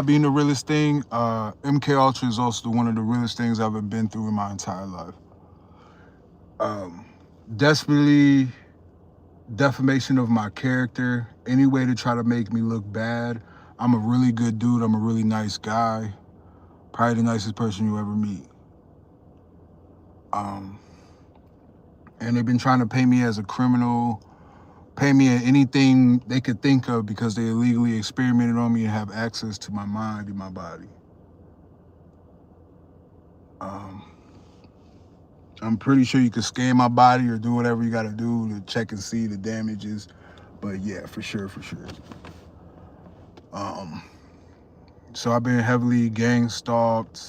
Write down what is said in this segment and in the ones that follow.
being the realest thing, MK Ultra is also one of the realest things I've ever been through in my entire life. Um, Desperately defamation of my character, any way to try to make me look bad. I'm a really good dude. I'm a really nice guy. Probably the nicest person you ever meet. Um, and they've been trying to pay me as a criminal, pay me at anything they could think of because they illegally experimented on me and have access to my mind and my body. Um, I'm pretty sure you could scan my body or do whatever you got to do to check and see the damages. But yeah, for sure, for sure. Um, so I've been heavily gang stalked,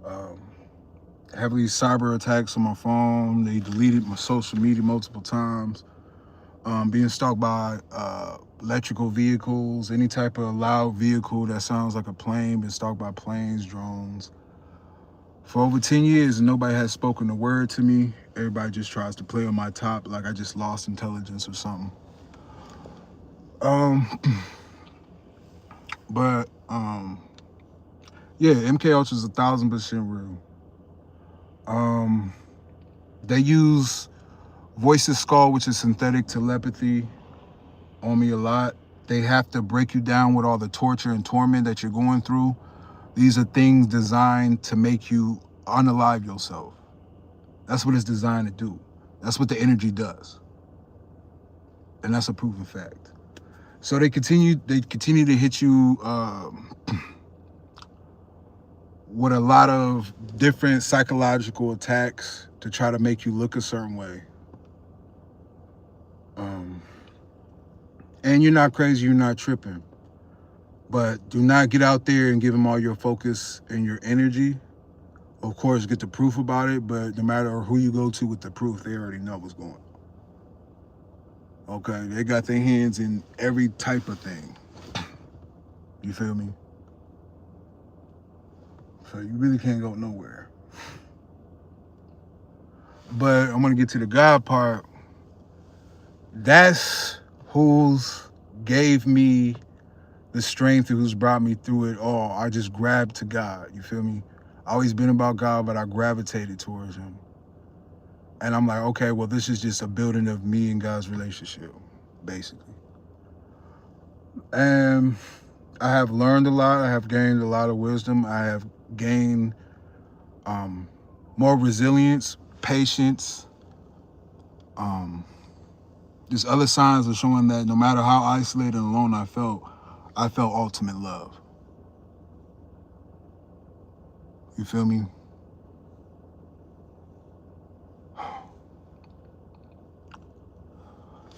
um, heavily cyber attacks on my phone. They deleted my social media multiple times. Being stalked by electrical vehicles, any type of loud vehicle that sounds like a plane. Been stalked by planes, drones. For over 10 years, nobody has spoken a word to me. Everybody just tries to play on my top like I just lost intelligence or something. Um, but yeah, MK Ultra is 1,000% real. Um, they use Voices Skull, which is synthetic telepathy, on me a lot. They have to break you down with all the torture and torment that you're going through. These are things designed to make you unalive yourself. That's what it's designed to do. That's what the energy does. And that's a proven fact. So they continue to hit you with a lot of different psychological attacks to try to make you look a certain way. Um, and you're not crazy, you're not tripping. But do not get out there and give them all your focus and your energy. Of course, get the proof about it, but no matter who you go to with the proof, they already know what's going on. Okay, they got their hands in every type of thing. You feel me? So you really can't go nowhere. But I'm gonna get to the God part. That's who's gave me the strength, who's brought me through it all. I just grabbed to God. You feel me? I always been about God, but I gravitated towards Him. And I'm like, okay, well, this is just a building of me and God's relationship, basically. And I have learned a lot. I have gained a lot of wisdom. I have gained um, more resilience, patience. Um, just other signs of showing that no matter how isolated and alone I felt ultimate love. You feel me?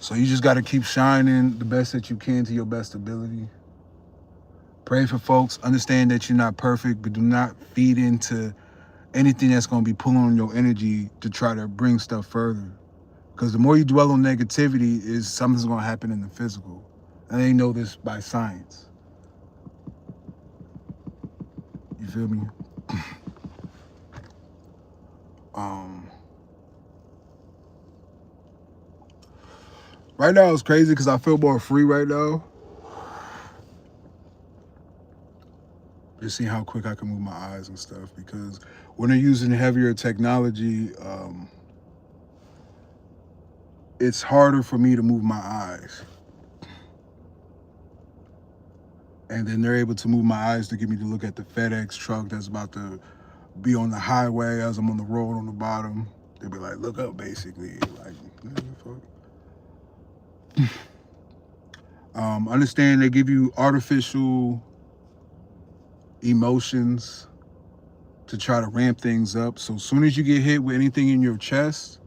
So you just got to keep shining the best that you can to your best ability. Pray for folks. Understand that you're not perfect, but do not feed into anything that's going to be pulling on your energy to try to bring stuff further. Because the more you dwell on negativity, is something's going to happen in the physical. And they know this by science. You feel me? Um, right now it's crazy because I feel more free right now. Just seeing how quick I can move my eyes and stuff. Because when they're using heavier technology, it's harder for me to move my eyes. And then they're able to move my eyes to get me to look at the FedEx truck that's about to be on the highway as I'm on the road on the bottom. They'll be like, look up, basically. Like, fuck. Understand they give you artificial emotions to try to ramp things up. So as soon as you get hit with anything in your chest,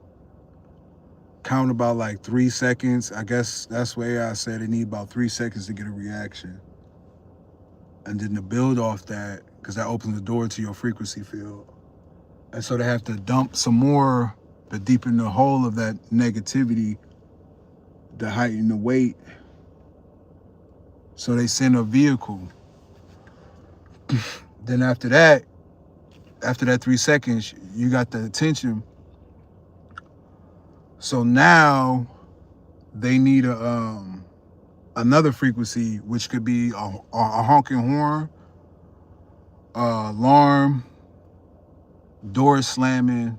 count about like 3 seconds. I guess that's why I said it need about 3 seconds to get a reaction. And then to build off that, because that opens the door to your frequency field. And so they have to dump some more to deepen the hole of that negativity, to heighten the weight. So they send a vehicle. Then after that 3 seconds, you got the attention. So now they need a another frequency, which could be a honking horn, alarm, door slamming,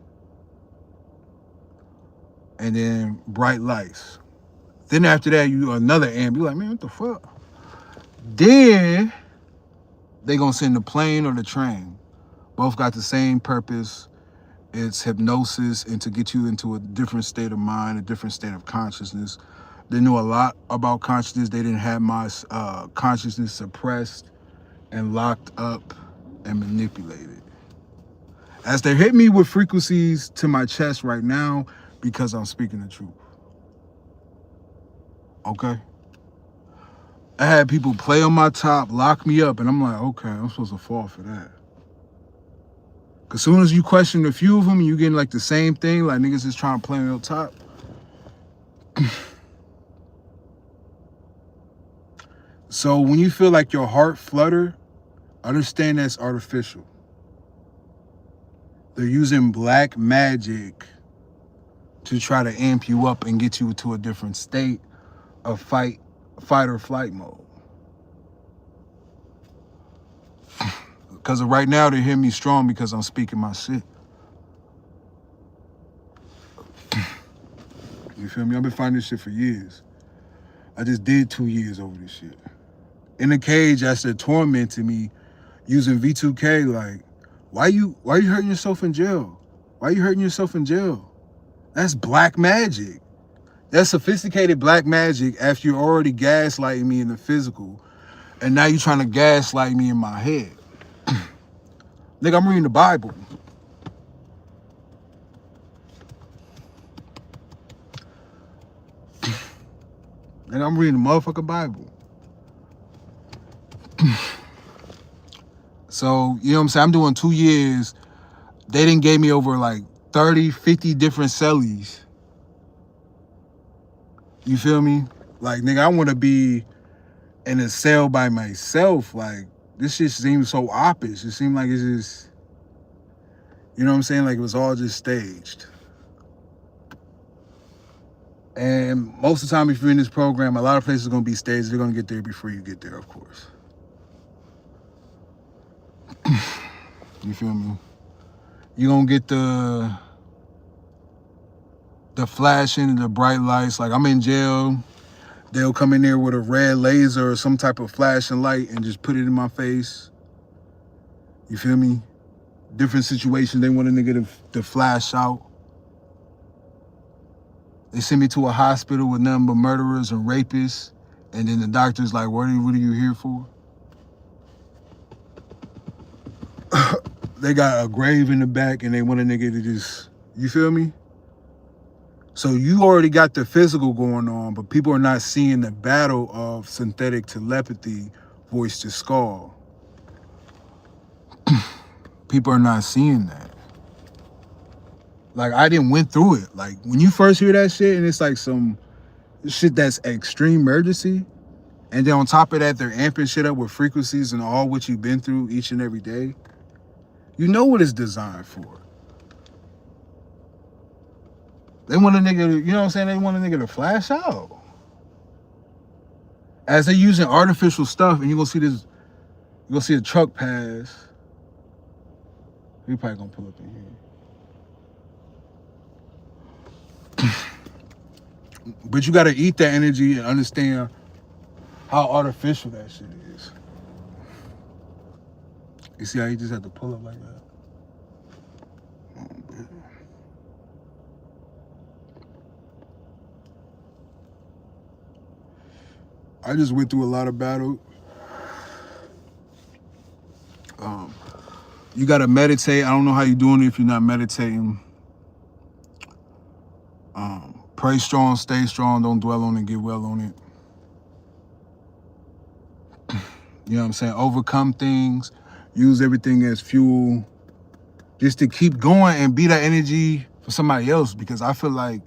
and then bright lights. Then after that, you another amp. You're like, man, what the fuck? Then they gonna send the plane or the train. Both got the same purpose. It's hypnosis and to get you into a different state of mind, a different state of consciousness. They knew a lot about consciousness. They didn't have my consciousness suppressed and locked up and manipulated. As they hit me with frequencies to my chest right now, because I'm speaking the truth. Okay? I had people play on my top, lock me up, and I'm like, okay, I'm supposed to fall for that. As soon as you question a few of them, you getting like the same thing, like niggas is trying to play on your top. So when you feel like your heart flutter, understand that's artificial. They're using black magic to try to amp you up and get you to a different state of fight or flight mode. Because right now they hear me strong because I'm speaking my shit. You feel me? I've been fighting this shit for years. I just did 2 years over this shit. In the cage, as they're tormenting me using V2K, like, why you hurting yourself in jail? Why you hurting yourself in jail? That's black magic. That's sophisticated black magic after you're already gaslighting me in the physical. And now you're trying to gaslight me in my head. Nigga, I'm reading the Bible. Nigga, I'm reading the motherfucking Bible. So, you know what I'm saying? I'm doing 2 years. They didn't give me over like 30, 50 different cellies. You feel me? Like, nigga, I want to be in a cell by myself. Like, this shit seems so opposite. It seemed like it's just, you know what I'm saying? Like, it was all just staged. And most of the time, if you're in this program, a lot of places are going to be staged. They're going to get there before you get there, of course. You feel me? You're going to get the flashing and the bright lights. Like, I'm in jail. They'll come in there with a red laser or some type of flashing light and just put it in my face. You feel me? Different situations, they want a nigga to flash out. They send me to a hospital with nothing but murderers and rapists. And then the doctor's like, what are you here for? They got a grave in the back and they want a nigga to just, you feel me? So you already got the physical going on, but people are not seeing the battle of synthetic telepathy, voice to skull. People are not seeing that. Like, I didn't went through it. Like, when you first hear that shit and it's like some shit that's extreme emergency, and then on top of that, they're amping shit up with frequencies and all what you've been through each and every day, you know what it's designed for. They want a nigga to, you know what I'm saying? They want a nigga to flash out. As they're using artificial stuff, and you're gonna see this, you're gonna see a truck pass. We probably gonna pull up in here. But you gotta eat that energy and understand how artificial that shit is. You see how you just have to pull up like that? Oh, man. I just went through a lot of battle. You gotta meditate. I don't know how you're doing it if you're not meditating. Pray strong, stay strong, don't dwell on it, get well on it. You know what I'm saying? Overcome things, use everything as fuel, just to keep going and be that energy for somebody else. Because I feel like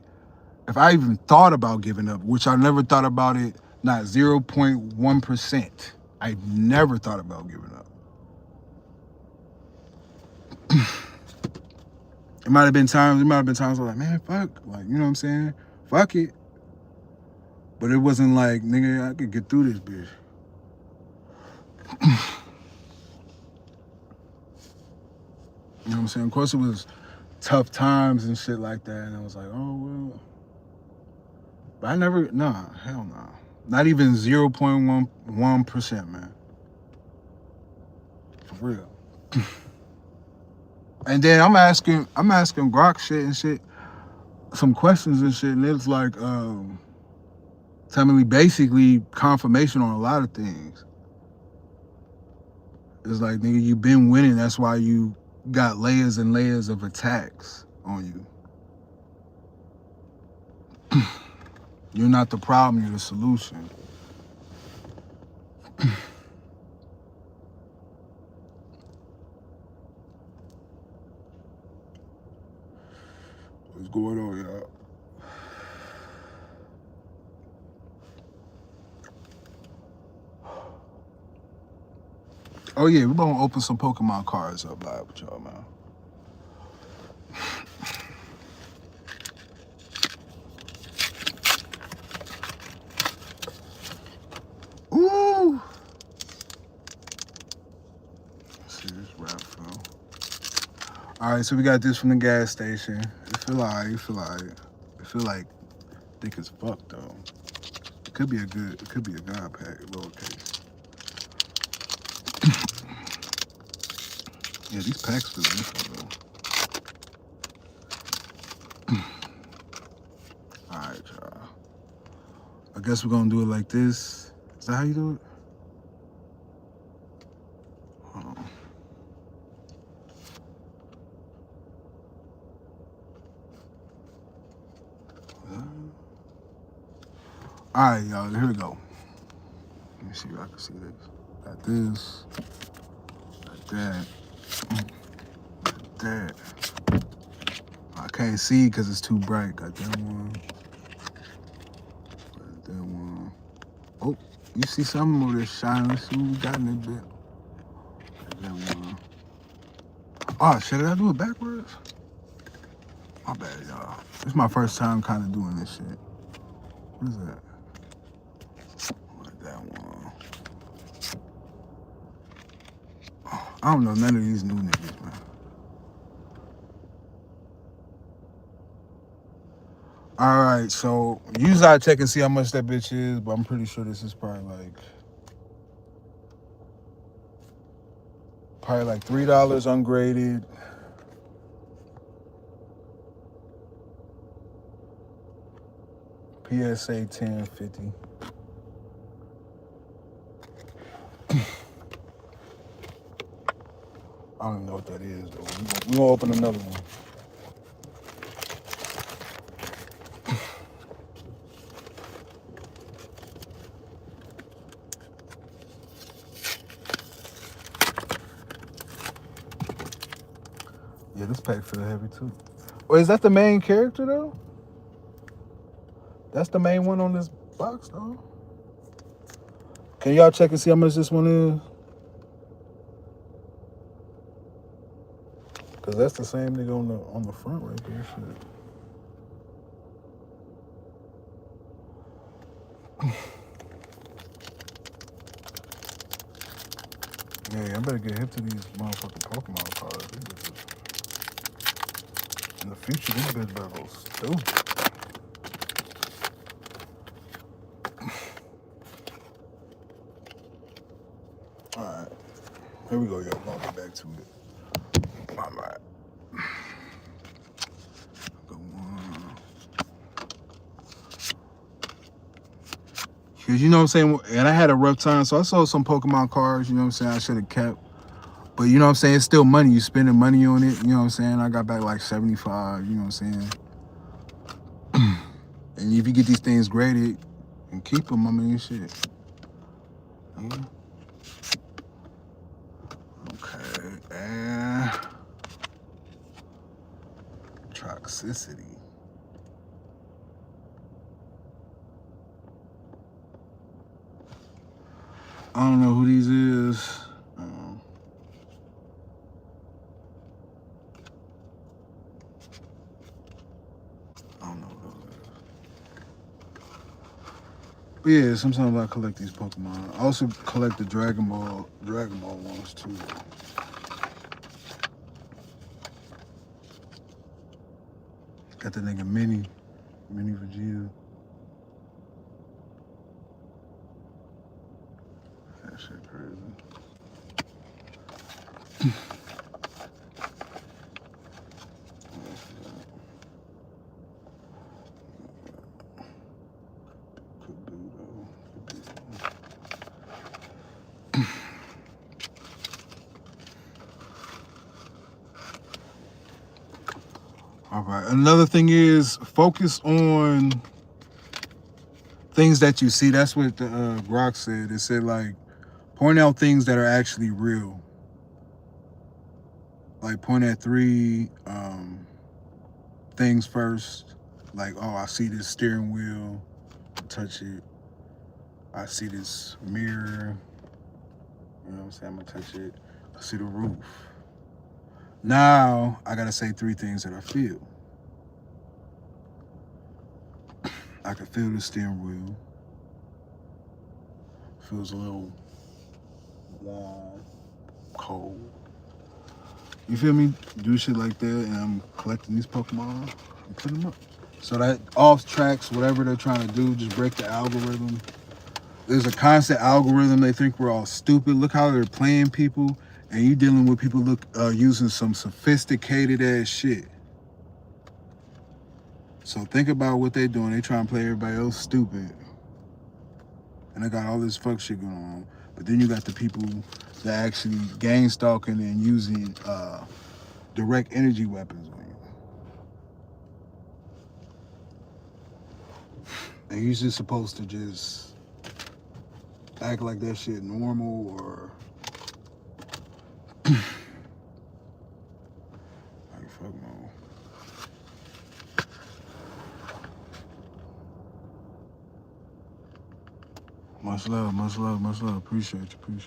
if I even thought about giving up, which I never thought about it, not 0.1%, I never thought about giving up. It might have been times I was like, man, fuck. Like, you know what I'm saying? Fuck it. But it wasn't like, nigga, I could get through this bitch. You know what I'm saying? Of course, it was tough times and shit like that. And I was like, oh, well. But I never, nah, hell nah. Not even 0.1%, man. For real. And then I'm asking Grok shit and shit, some questions and shit, and it's like, telling me basically confirmation on a lot of things. It's like, nigga, you been winning. That's why you got layers and layers of attacks on you. You're not the problem, you're the solution. What's going on, y'all? Oh yeah, we're gonna open some Pokemon cards up live with y'all, man. Ooh! Let's see this rap film. Alright, so we got this from the gas station. It feel alright, it feel alright. It feel like thick as fuck though. It could be a god pack, lowercase. Yeah, these packs feel different though. Alright, y'all. I guess we're gonna do it like this. Is that how you do it? Alright, y'all, here we go. Let me see if I can see this. Got this. Like that. Like that. I can't see because it's too bright. Got that one. Got that one. Oh, you see something over there shining? Let's see what we got in that bit. Got that one. Oh, shit, did I do it backwards? My bad, y'all. This is my first time kind of doing this shit. What is that? Like that one. Oh, I don't know none of these new niggas, man. All right, so usually I check and see how much that bitch is, but I'm pretty sure this is probably like $3 ungraded. PSA 1050. I don't even know what that is though. We gonna open another one. Yeah, this pack feel heavy too. Wait, is that the main character though? That's the main one on this box though. Can y'all check and see how much this one is? Cause that's the same nigga on the front right there. Shit. Yeah, I better get hip to these motherfucking Pokemon cards. In the future, these bitches better go stupid. Alright. Here we go, y'all. We'll get back to it. Alright. Cause you know what I'm saying? And I had a rough time, so I sold some Pokemon cards, you know what I'm saying, I should have kept. But you know what I'm saying? It's still money. You spending money on it, you know what I'm saying? I got back like 75, you know what I'm saying? And if you get these things graded and keep them, I mean, shit. Yeah. Okay, and toxicity. I don't know who these is. I don't know who those is. But yeah, sometimes I collect these Pokemon. I also collect the Dragon Ball ones too. Got the nigga Mini Vegeta. That shit crazy. All right. Another thing is focus on things that you see. That's what the Grok said. It said like point out things that are actually real. Like point at three things first. Like, oh, I see this steering wheel. Touch it. I see this mirror. You know what I'm saying? I'm gonna touch it. I see the roof. Now I gotta say three things that I feel. I can feel the steering wheel. Feels a little warm, cold. You feel me? Do shit like that, and I'm collecting these Pokemon and putting them up. So that off tracks, whatever they're trying to do, just break the algorithm. There's a constant algorithm. They think we're all stupid. Look how they're playing people, and you dealing with people using some sophisticated ass shit. So think about what they're doing. They trying to play everybody else stupid. And they got all this fuck shit going on. But then you got the people that actually gang stalking and using direct energy weapons on you. And you're just supposed to just act like that shit normal or like fuck no. Much love, much love, much love. Appreciate you.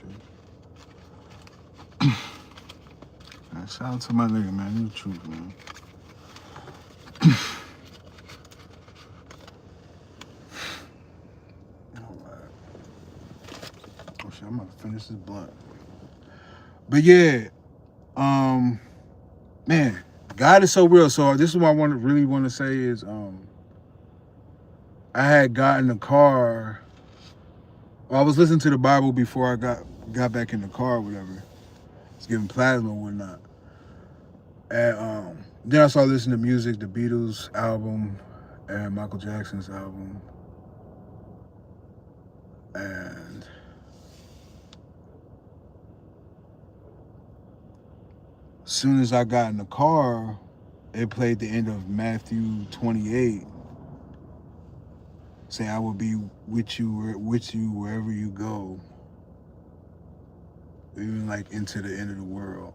Man, shout out to my nigga, man. You the truth, man. Alright. Oh shit, I'm about to finish this blunt. But yeah, man, God is so real. So this is what I really want to say is I had gotten the car. Well, I was listening to the Bible before I got back in the car or whatever. It's giving plasma and whatnot. And then I started listening to music, the Beatles album and Michael Jackson's album. And as soon as I got in the car, it played the end of Matthew 28. Saying I will be with you wherever you go, even like into the end of the world.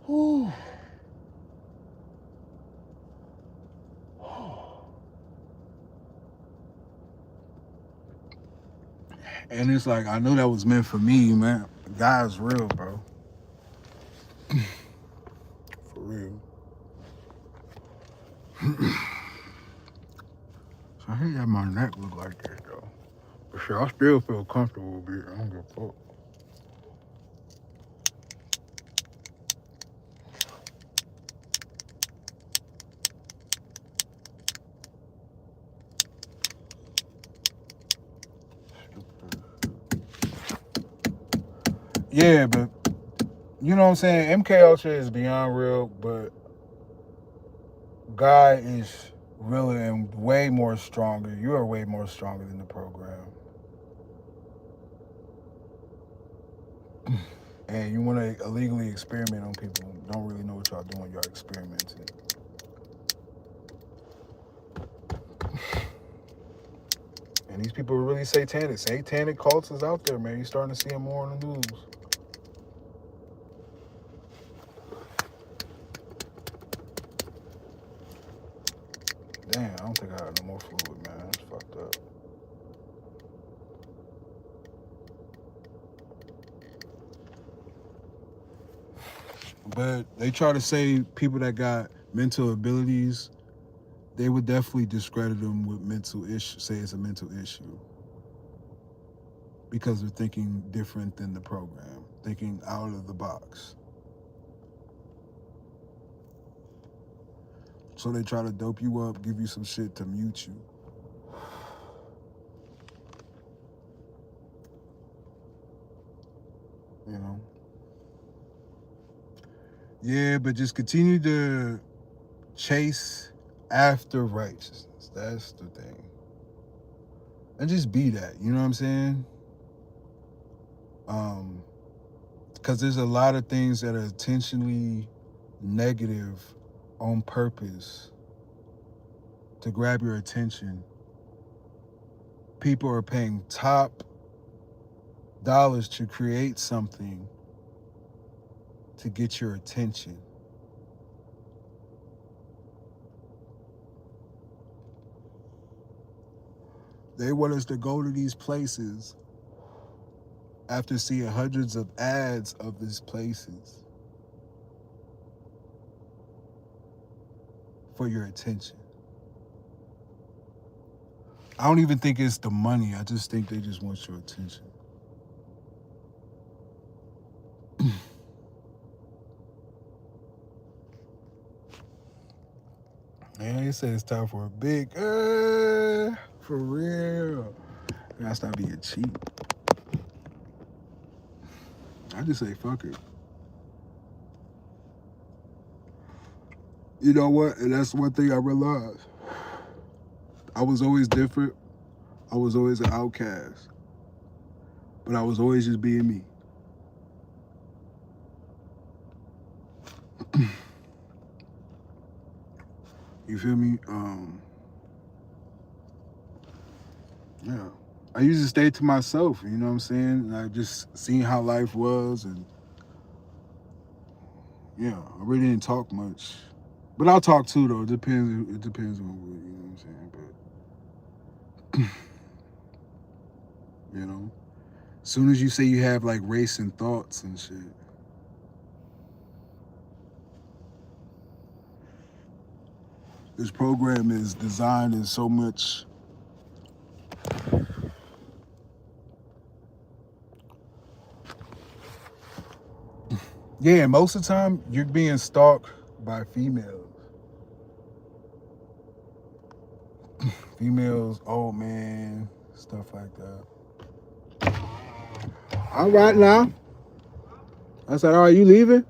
Whew. And it's like I know that was meant for me, man. God's real, bro. For real. So I hate that my neck look like that though. But sure, I still feel comfortable with it. I don't give a fuck. Yeah, but you know what I'm saying? MK Ultra is beyond real, but God is really and way more stronger. You are way more stronger than the program. And you want to illegally experiment on people who don't really know what y'all doing. Y'all experimenting. And these people are really satanic. Satanic cults is out there, man. You're starting to see them more on the news. Damn, I don't think I have no more fluid, man. That's fucked up. But they try to say people that got mental abilities, they would definitely discredit them with mental issue, say it's a mental issue. Because they're thinking different than the program, thinking out of the box. So they try to dope you up, give you some shit to mute you. You know? Yeah, but just continue to chase after righteousness. That's the thing. And just be that, you know what I'm saying? Because there's a lot of things that are intentionally negative on purpose to grab your attention. People are paying top dollars to create something to get your attention. They want us to go to these places after seeing hundreds of ads of these places for your attention. I don't even think it's the money. I just think they just want your attention. Man, they say it's time for a big, for real. I gotta stop being cheap. I just say fuck it. You know what? And that's one thing I realized. I was always different. I was always an outcast. But I was always just being me. You feel me? Yeah. I used to stay to myself, you know what I'm saying? And I just seen how life was, and yeah, I really didn't talk much. But I'll talk too though. It depends on what, you know what I'm saying? But you know. As soon as you say you have like racing thoughts and shit. This program is designed in so much. Yeah, most of the time you're being stalked by females. Females, old man, stuff like that. All right now. I said, all right, you leaving?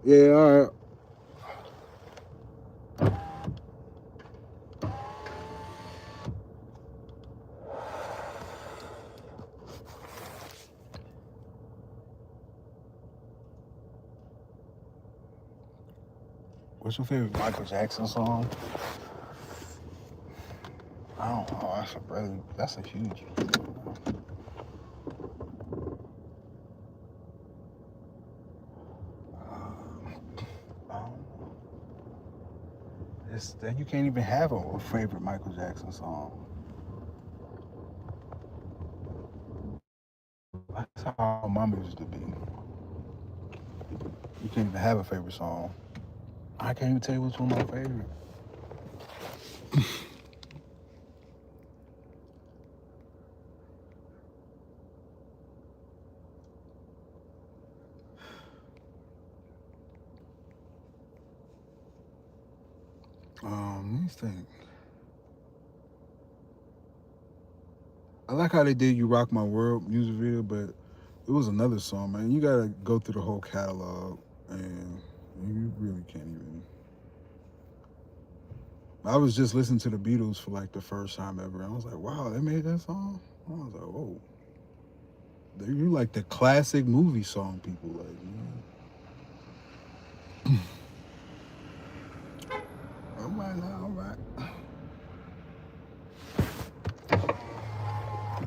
Yeah, all right. What's your favorite Michael Jackson song? I don't know. That's a huge. It's that you can't even have a favorite Michael Jackson song. That's how mama used to be. You can't even have a favorite song. I can't even tell you which one my favorite. Let me think. I like how they did "You Rock My World" music video, but it was another song, man. You gotta go through the whole catalog, and you really can't even. I was just listening to the Beatles for like the first time ever. I was like, wow, they made that song. I was like, whoa. You like the classic movie song people like, man. All right now, all right.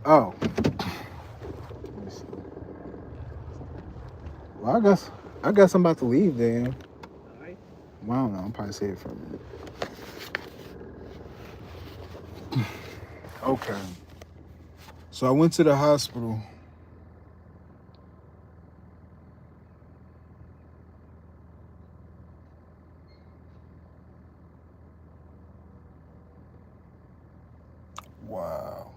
Oh. Let me see. Well, I guess I'm about to leave then. Alright. Well, I don't know, I'm probably say it for a minute. Okay. So I went to the hospital. Wow.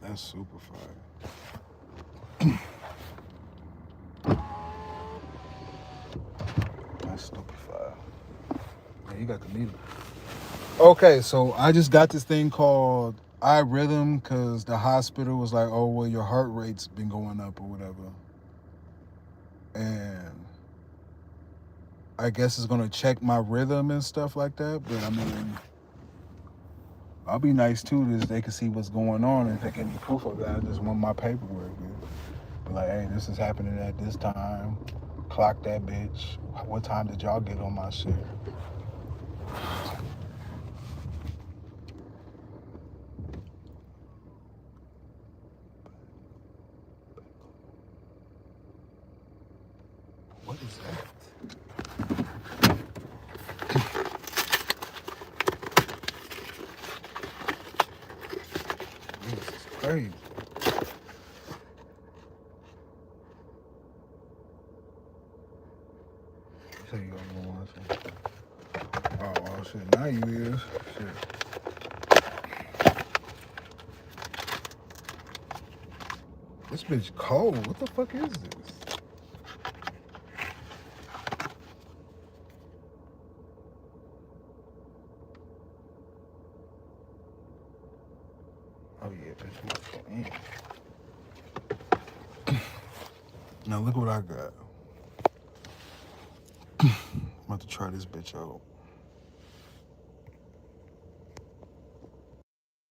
That's super fire. That's stupid fire. Yeah, you got the needle. Okay, so I just got this thing called iRhythm because the hospital was like, oh, well, your heart rate's been going up or whatever. And I guess it's going to check my rhythm and stuff like that. But I mean, I'll be nice too, is they can see what's going on. And if they get any proof of that, I just want my paperwork. Be like, hey, this is happening at this time. Clock that bitch. What time did y'all get on my shit? What is that? This is crazy. So you gonna watch it? Oh shit! Now you is shit. This bitch cold. What the fuck is this? Oh yeah, bitch, let's go in. Now look what I got. I'm about to try this bitch out.